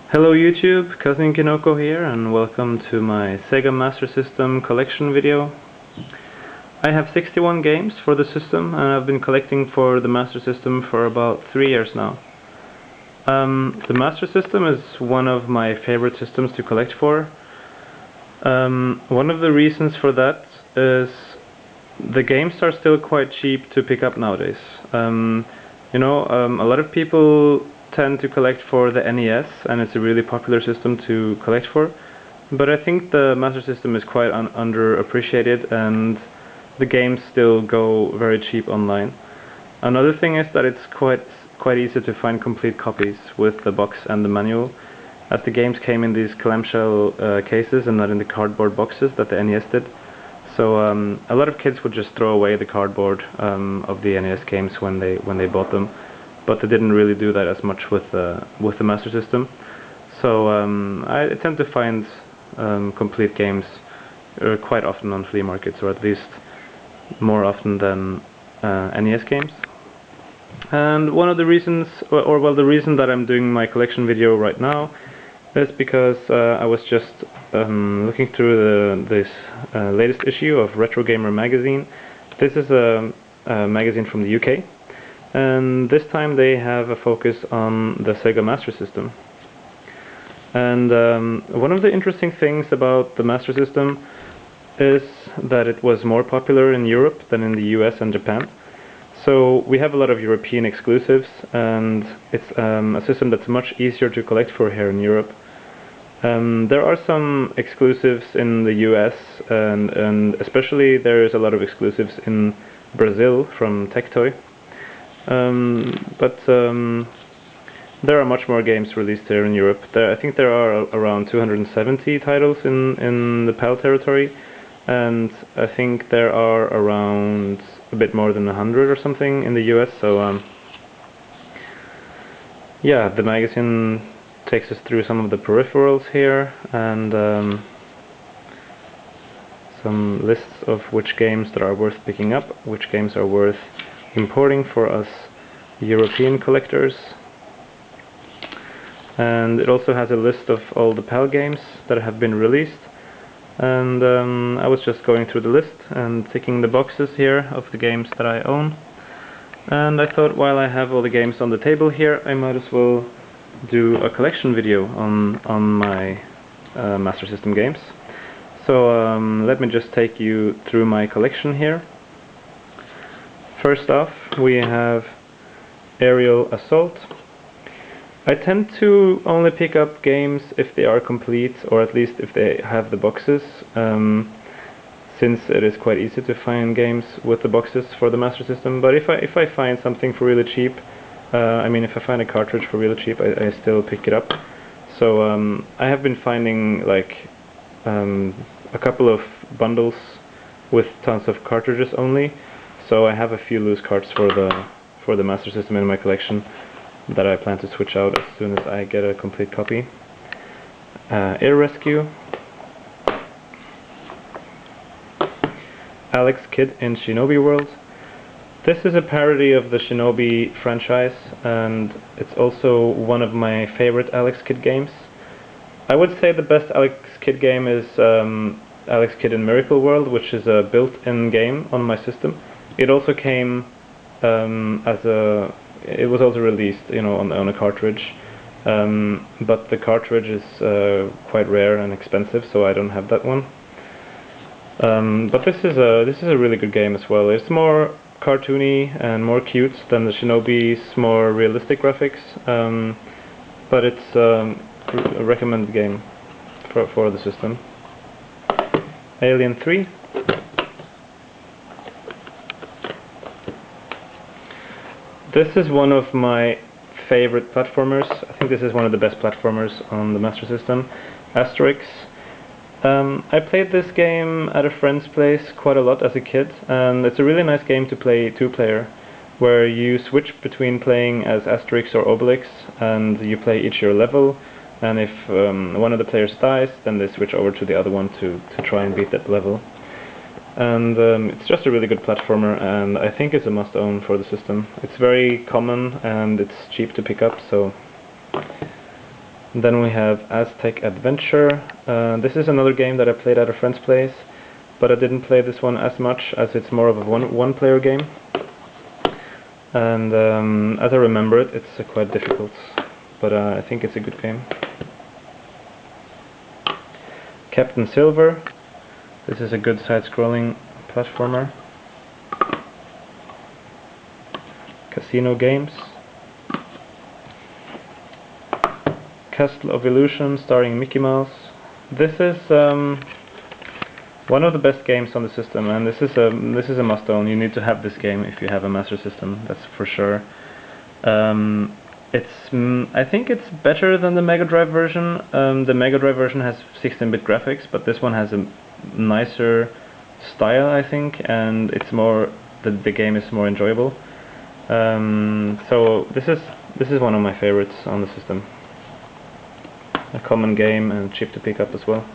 Hello YouTube, Cousin Kinoko here, and welcome to my Sega Master System collection video. I have 61 games for the system, and I've been collecting for the Master System for about 3 years now. The Master System is one of my favorite systems to collect for. One of the reasons for that is the games are still quite cheap to pick up nowadays. A lot of people tend to collect for the NES, and it's a really popular system to collect for, but I think the Master System is quite underappreciated, and the games still go very cheap online. Another thing is that it's quite easy to find complete copies with the box and the manual, as the games came in these clamshell cases and not in the cardboard boxes that the NES did. So a lot of kids would just throw away the cardboard of the NES games when they bought them, but they didn't really do that as much with the Master System. So I tend to find complete games quite often on flea markets, or at least more often than NES games. And one of the reasons, the reason that I'm doing my collection video right now is because I was just looking through this latest issue of Retro Gamer magazine. This is a magazine from the UK, and this time they have a focus on the Sega Master System. And one of the interesting things about the Master System is that it was more popular in Europe than in the US and Japan. So we have a lot of European exclusives, and it's a system that's much easier to collect for here in Europe. There are some exclusives in the US, and especially there is a lot of exclusives in Brazil from Tectoy. But there are much more games released here in Europe. I think there are around 270 titles in the PAL territory, and I think there are around a bit more than 100 or something in the US. So yeah, the magazine takes us through some of the peripherals here, and some lists of which games that are worth picking up, which games are worth importing for us European collectors. And it also has a list of all the PAL games that have been released, and I was just going through the list and ticking the boxes here of the games that I own, and I thought, while I have all the games on the table here, I might as well do a collection video on my Master System games. So let me just take you through my collection here. First off, we have Aerial Assault. I tend to only pick up games if they are complete, or at least if they have the boxes, since it is quite easy to find games with the boxes for the Master System. But if I find something for really cheap, if I find a cartridge for really cheap, I still pick it up. So I have been finding like a couple of bundles with tons of cartridges only. So I have a few loose carts for the Master System in my collection that I plan to switch out as soon as I get a complete copy. Air Rescue, Alex Kidd in Shinobi World. This is a parody of the Shinobi franchise, and it's also one of my favorite Alex Kidd games. I would say the best Alex Kidd game is Alex Kidd in Miracle World, which is a built-in game on my system. It also came it was also released, on a cartridge, but the cartridge is quite rare and expensive, so I don't have that one. But this is a really good game as well. It's more cartoony and more cute than the Shinobi's more realistic graphics, but it's a recommended game for the system. Alien 3. This is one of my favorite platformers. I think this is one of the best platformers on the Master System. Asterix. I played this game at a friend's place quite a lot as a kid, and it's a really nice game to play two-player, where you switch between playing as Asterix or Obelix, and you play each your level, and if one of the players dies, then they switch over to the other one to try and beat that level. And it's just a really good platformer, and I think it's a must-own for the system. It's very common and it's cheap to pick up, so Then we have Aztec Adventure. This is another game that I played at a friend's place, but I didn't play this one as much as it's more of a one-player game. And as I remember it, it's quite difficult, but I think it's a good game. Captain Silver. This is a good side-scrolling platformer. Casino Games. Castle of Illusion starring Mickey Mouse. This is one of the best games on the system, and this is a must-own. You need to have this game if you have a Master System, that's for sure. I think it's better than the Mega Drive version. The Mega Drive version has 16-bit graphics, but this one has a nicer style, I think, and it's more the game is more enjoyable. So this is one of my favorites on the system. A common game and cheap to pick up as well.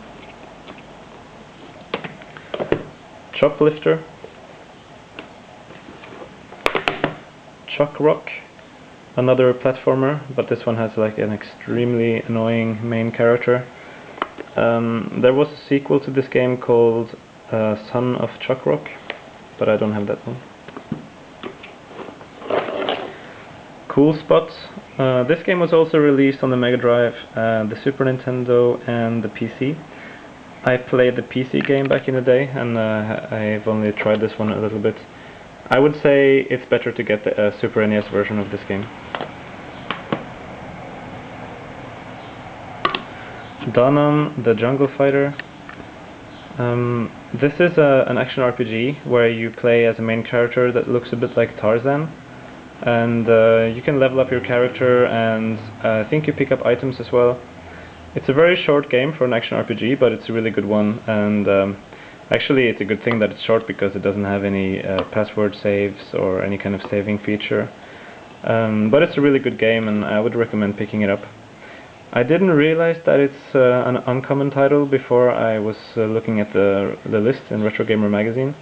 Shoplifter. Chuck Rock. Another platformer, but this one has like an extremely annoying main character. There was a sequel to this game called Son of Chuck Rock, but I don't have that one. Cool Spots. This game was also released on the Mega Drive, the Super Nintendo and the PC. I played the PC game back in the day, and I've only tried this one a little bit. I would say it's better to get the Super NES version of this game. Danon, the Jungle Fighter. This is an action RPG where you play as a main character that looks a bit like Tarzan. And you can level up your character, and I think you pick up items as well. It's a very short game for an action RPG, but it's a really good one, and actually it's a good thing that it's short because it doesn't have any password saves or any kind of saving feature. But it's a really good game, and I would recommend picking it up. I didn't realize that it's an uncommon title before I was looking at the list in Retro Gamer magazine.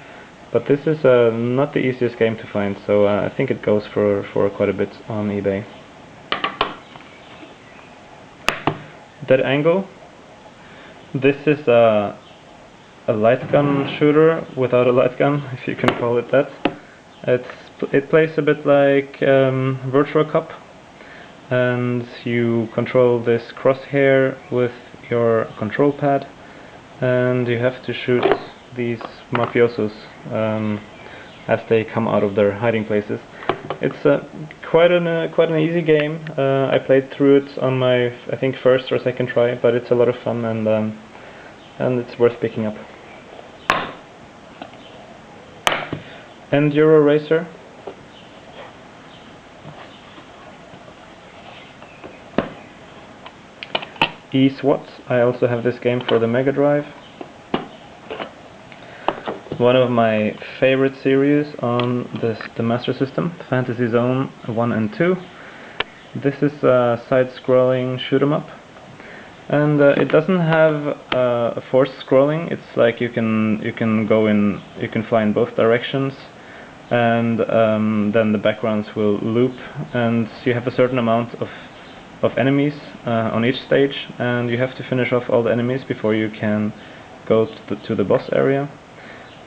But this is not the easiest game to find, so I think it goes for quite a bit on eBay. Dead Angle. This is a light gun shooter without a light gun, if you can call it that. It plays a bit like Virtua Cop, and you control this crosshair with your control pad, and you have to shoot these mafiosos as they come out of their hiding places. It's quite an easy game. I played through it on my I think first or second try, but it's a lot of fun, and it's worth picking up. Enduro Racer. E-SWAT. I also have this game for the Mega Drive. One of my favorite series on the Master System, Fantasy Zone 1 and 2. This is a side-scrolling shoot-'em-up, and it doesn't have a forced scrolling. It's like you can go in, you can fly in both directions, and then the backgrounds will loop, and you have a certain amount of enemies on each stage, and you have to finish off all the enemies before you can go to the boss area.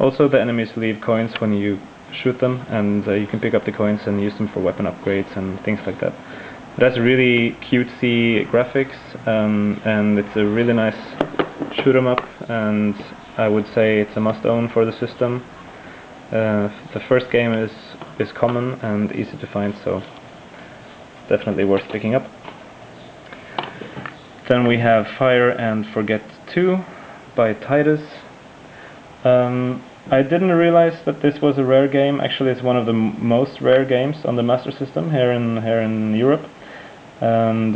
Also, the enemies leave coins when you shoot them, and you can pick up the coins and use them for weapon upgrades and things like that. It has really cutesy graphics, and it's a really nice shoot 'em up, and I would say it's a must-own for the system. The first game is common and easy to find, so definitely worth picking up. Then we have Fire and Forget 2 by Titus. I didn't realize that this was a rare game. Actually, it's one of the most rare games on the Master System here in Europe, and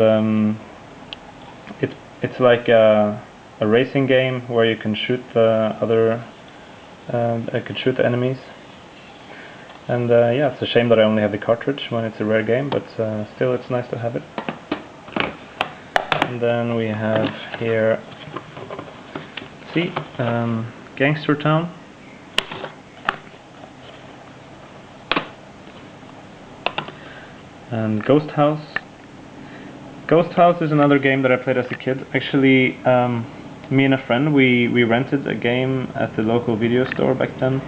it's like a racing game where you can shoot the enemies. And yeah, it's a shame that I only have the cartridge when it's a rare game, but still, it's nice to have it. And then we have here, see, Gangster Town. And Ghost House. Ghost House is another game that I played as a kid. Actually, me and a friend, we rented a game at the local video store back then,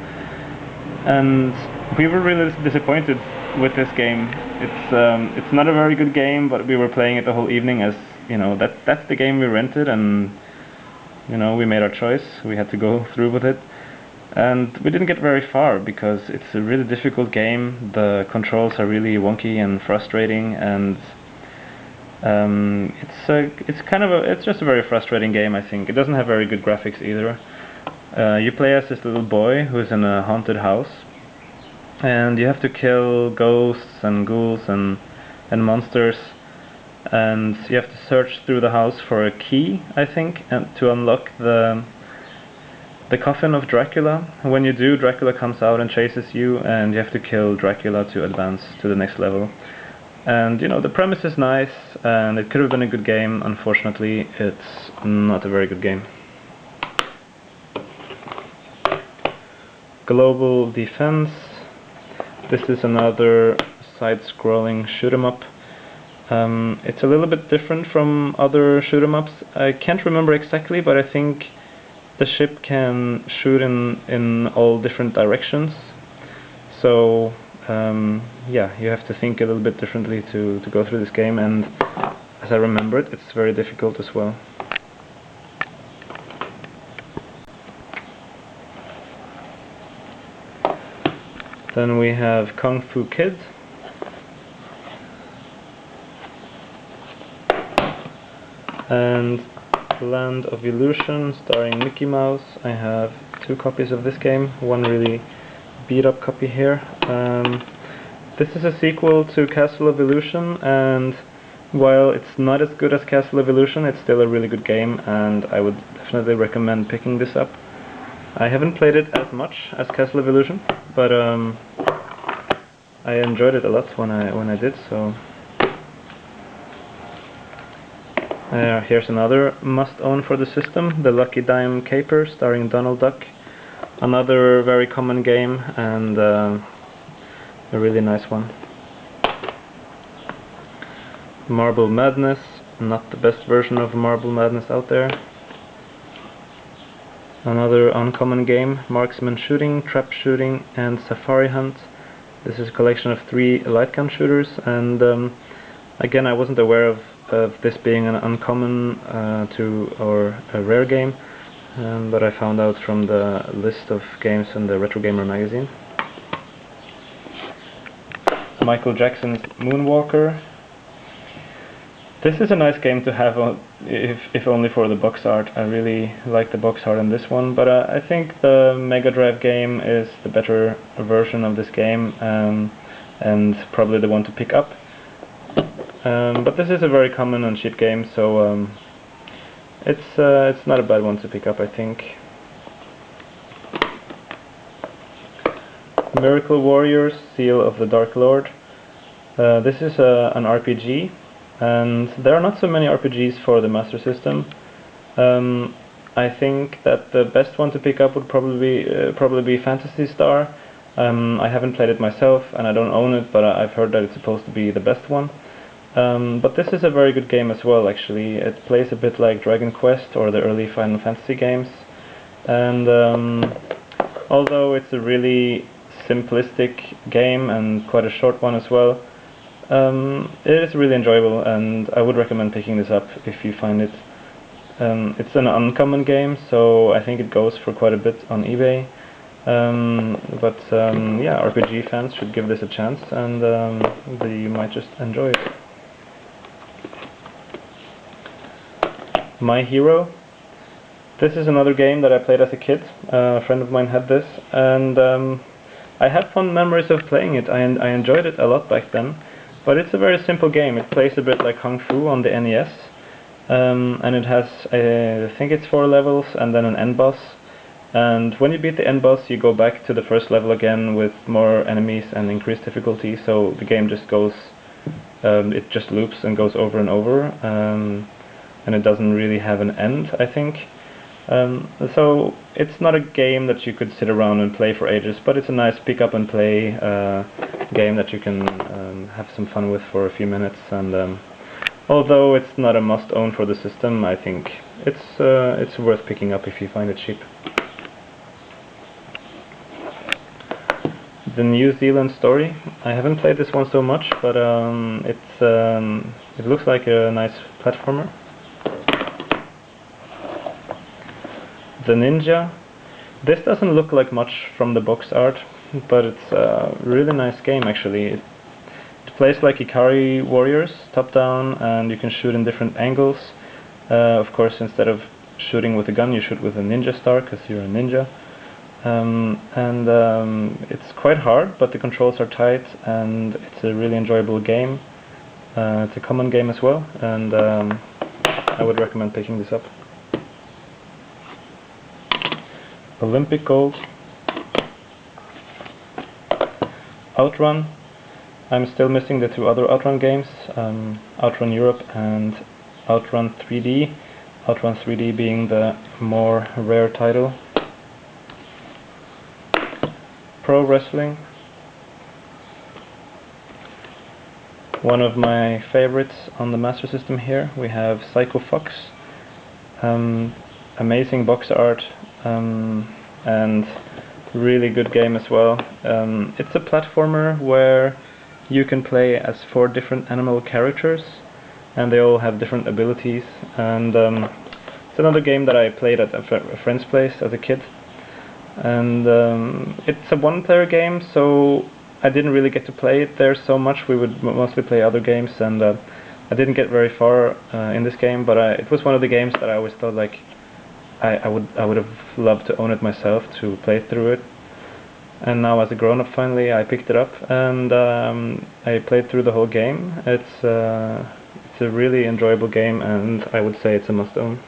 and we were really disappointed with this game. It's not a very good game, but we were playing it the whole evening as, you know, that's the game we rented, and, you know, we made our choice. We had to go through with it. And we didn't get very far because it's a really difficult game. The controls are really wonky and frustrating, and it's just a very frustrating game, I think. It doesn't have very good graphics either. You play as this little boy who's in a haunted house, and you have to kill ghosts and ghouls and monsters, and you have to search through the house for a key, I think, and to unlock the coffin of Dracula. When you do, Dracula comes out and chases you, and you have to kill Dracula to advance to the next level. And, you know, the premise is nice, and it could have been a good game. Unfortunately, it's not a very good game. Global Defense. This is another side-scrolling shoot-'em-up. It's a little bit different from other shoot-'em-ups. I can't remember exactly, but I think the ship can shoot in all different directions. So yeah, you have to think a little bit differently to go through this game, and as I remember it, it's very difficult as well. Then we have Kung Fu Kid. And Land of Illusion, starring Mickey Mouse. I have 2 copies of this game, one really beat up copy here. This is a sequel to Castle of Illusion, and while it's not as good as Castle of Illusion, it's still a really good game, and I would definitely recommend picking this up. I haven't played it as much as Castle of Illusion, but I enjoyed it a lot when I did, so. Here's another must-own for the system, The Lucky Dime Caper, starring Donald Duck. Another very common game, and a really nice one. Marble Madness, not the best version of Marble Madness out there. Another uncommon game, Marksman Shooting, Trap Shooting, and Safari Hunt. This is a collection of 3 light gun shooters, and again, I wasn't aware of this being an uncommon or a rare game, but I found out from the list of games in the Retro Gamer magazine. Michael Jackson's Moonwalker. This is a nice game to have, if only for the box art. I really like the box art on this one, but I think the Mega Drive game is the better version of this game, and probably the one to pick up. But this is a very common and cheap game, so it's not a bad one to pick up, I think. Miracle Warriors, Seal of the Dark Lord. This is an RPG, and there are not so many RPGs for the Master System. I think that the best one to pick up would probably be Phantasy Star. I haven't played it myself, and I don't own it, but I've heard that it's supposed to be the best one. But this is a very good game as well, actually. It plays a bit like Dragon Quest or the early Final Fantasy games, and although it's a really simplistic game and quite a short one as well, it is really enjoyable, and I would recommend picking this up if you find it. It's an uncommon game, so I think it goes for quite a bit on eBay. But yeah, RPG fans should give this a chance, and you might just enjoy it. My Hero. This is another game that I played as a kid. A friend of mine had this, and I have fond memories of playing it. I enjoyed it a lot back then, but it's a very simple game. It plays a bit like Kung Fu on the NES, and it has, I think it's 4 levels and then an end boss. And when you beat the end boss, you go back to the first level again with more enemies and increased difficulty, so the game just goes, it just loops and goes over and over, and it doesn't really have an end, I think. So it's not a game that you could sit around and play for ages, but it's a nice pick up and play game that you can have some fun with for a few minutes, and Although it's not a must-own for the system, I think it's worth picking up if you find it cheap. The New Zealand Story. I haven't played this one so much, but it looks like a nice platformer. The Ninja. This doesn't look like much from the box art, but it's a really nice game actually. It plays like Ikari Warriors, top down, and you can shoot in different angles. Of course, instead of shooting with a gun, you shoot with a ninja star, because you're a ninja. It's quite hard, but the controls are tight, and it's a really enjoyable game. It's a common game as well, and I would recommend picking this up. Olympic Gold. Outrun. I'm still missing the two other Outrun games, Outrun Europe and Outrun 3D. Outrun 3D being the more rare title. Pro Wrestling. One of my favorites on the Master System here, we have Psycho Fox. Amazing box art, and really good game as well. It's a platformer where you can play as 4 different animal characters, and they all have different abilities. And it's another game that I played at a friend's place as a kid. And it's a one-player game, so I didn't really get to play it there so much. We would mostly play other games, and I didn't get very far in this game. But it was one of the games that I always thought like I would have loved to own it myself, to play through it. And now as a grown-up finally I picked it up, and I played through the whole game. It's a really enjoyable game, and I would say it's a must-own.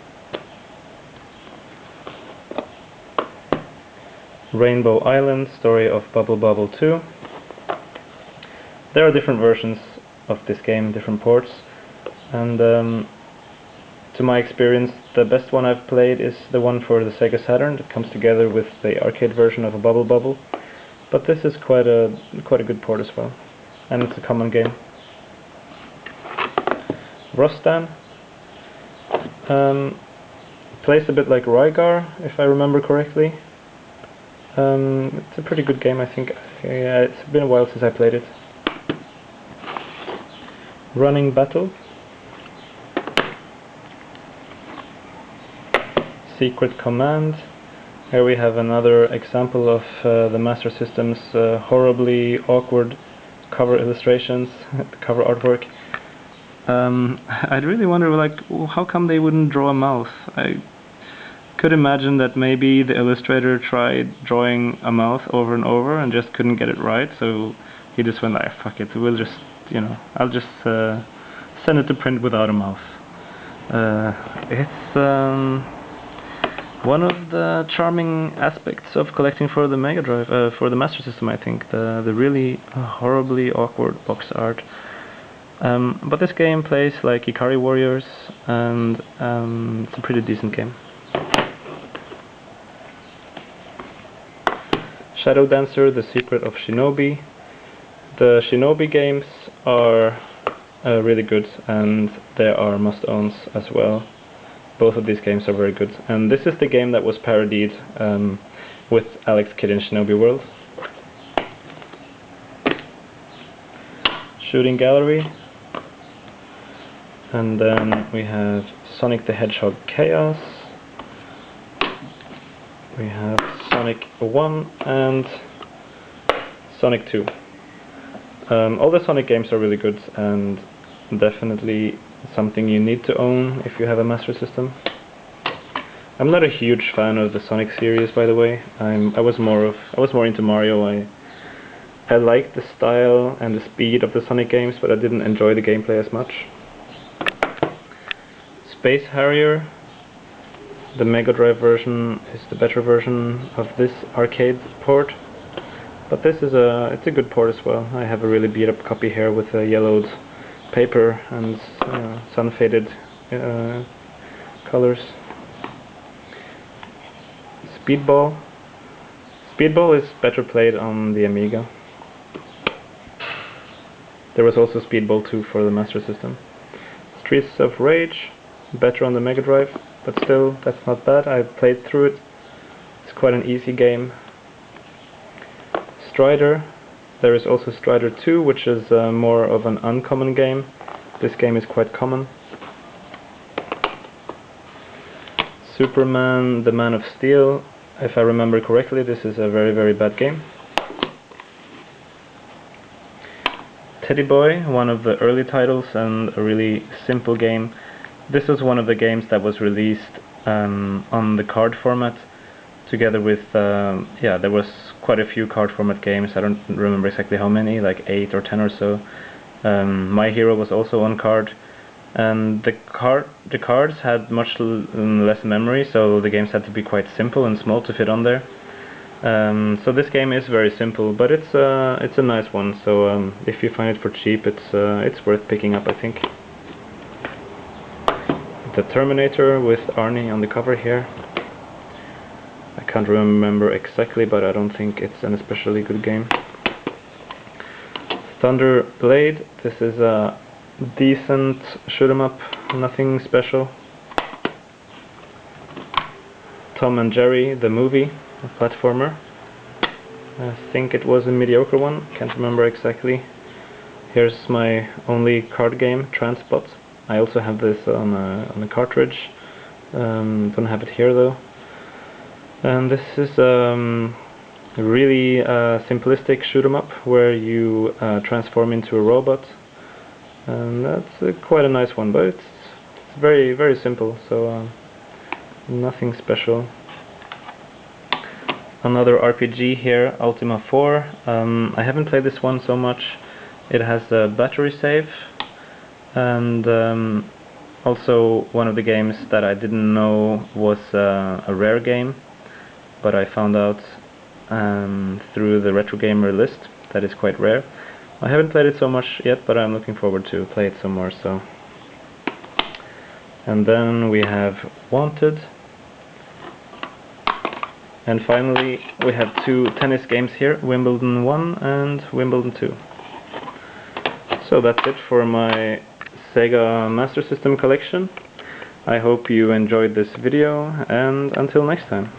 Rainbow Island, Story of Bobble 2. There are different versions of this game, different ports, and to my experience the best one I've played is the one for the Sega Saturn that comes together with the arcade version of a Bobble. But this is quite a good port as well, and it's a common game. Russ Stan. Plays a bit like Rygar, if I remember correctly. It's a pretty good game, I think. Yeah, it's been a while since I played it. Running Battle. Secret Command. Here we have another example of the Master System's horribly awkward cover illustrations, cover artwork. I'd really wonder, like, how come they wouldn't draw a mouth? I could imagine that maybe the illustrator tried drawing a mouth over and over and just couldn't get it right, so he just went like, fuck it, we'll just, I'll just send it to print without a mouth. It's one of the charming aspects of collecting for the Mega Drive, for the Master System, I think, the really horribly awkward box art. But this game plays like Ikari Warriors, and it's a pretty decent game. Shadow Dancer, The Secret of Shinobi. The Shinobi games are really good, and there are must-owns as well. Both of these games are very good, and this is the game that was parodied with Alex Kidd in Shinobi World. Shooting Gallery. And then we have Sonic the Hedgehog Chaos. We have Sonic 1 and Sonic 2. All the Sonic games are really good, and definitely something you need to own if you have a Master System. I'm not a huge fan of the Sonic series, by the way. I was more into Mario. I liked the style and the speed of the Sonic games, but I didn't enjoy the gameplay as much. Space Harrier. The Mega Drive version is the better version of this arcade port, but this is it's a good port as well. I have a really beat up copy here with a yellowed paper and sun faded colors. Speedball. Speedball is better played on the Amiga. There was also Speedball 2 for the Master System. Streets of Rage, better on the Mega Drive, but still, that's not bad. I played through it. It's quite an easy game. Strider. There is also Strider 2, which is more of an uncommon game. This game is quite common. Superman, the Man of Steel. If I remember correctly, this is a very, very bad game. Teddy Boy, one of the early titles and a really simple game. This was one of the games that was released on the card format, together with, yeah, there was quite a few card format games. I don't remember exactly how many, like 8 or 10 or so. My Hero was also on card, and the cards had much less memory, so the games had to be quite simple and small to fit on there. So this game is very simple, but it's a nice one. So if you find it for cheap, it's worth picking up, I think. The Terminator with Arnie on the cover here. I can't remember exactly, but I don't think it's an especially good game. Thunder Blade. This is a decent shoot 'em up, nothing special. Tom and Jerry, the movie, a platformer. I think it was a mediocre one, can't remember exactly. Here's my only card game, Transpot. I also have this on a cartridge. Don't have it here though. And this is a really simplistic shoot 'em up where you transform into a robot. And that's quite a nice one, but it's very, very simple, so nothing special. Another RPG here, Ultima IV. I haven't played this one so much. It has a battery save, and also one of the games that I didn't know was a rare game, but I found out through the Retro Gamer list that it's quite rare. I haven't played it so much yet, but I'm looking forward to play it some more. So, and then we have Wanted. And finally, we have two tennis games here, Wimbledon 1 and Wimbledon 2. So that's it for my Sega Master System collection. I hope you enjoyed this video, and until next time.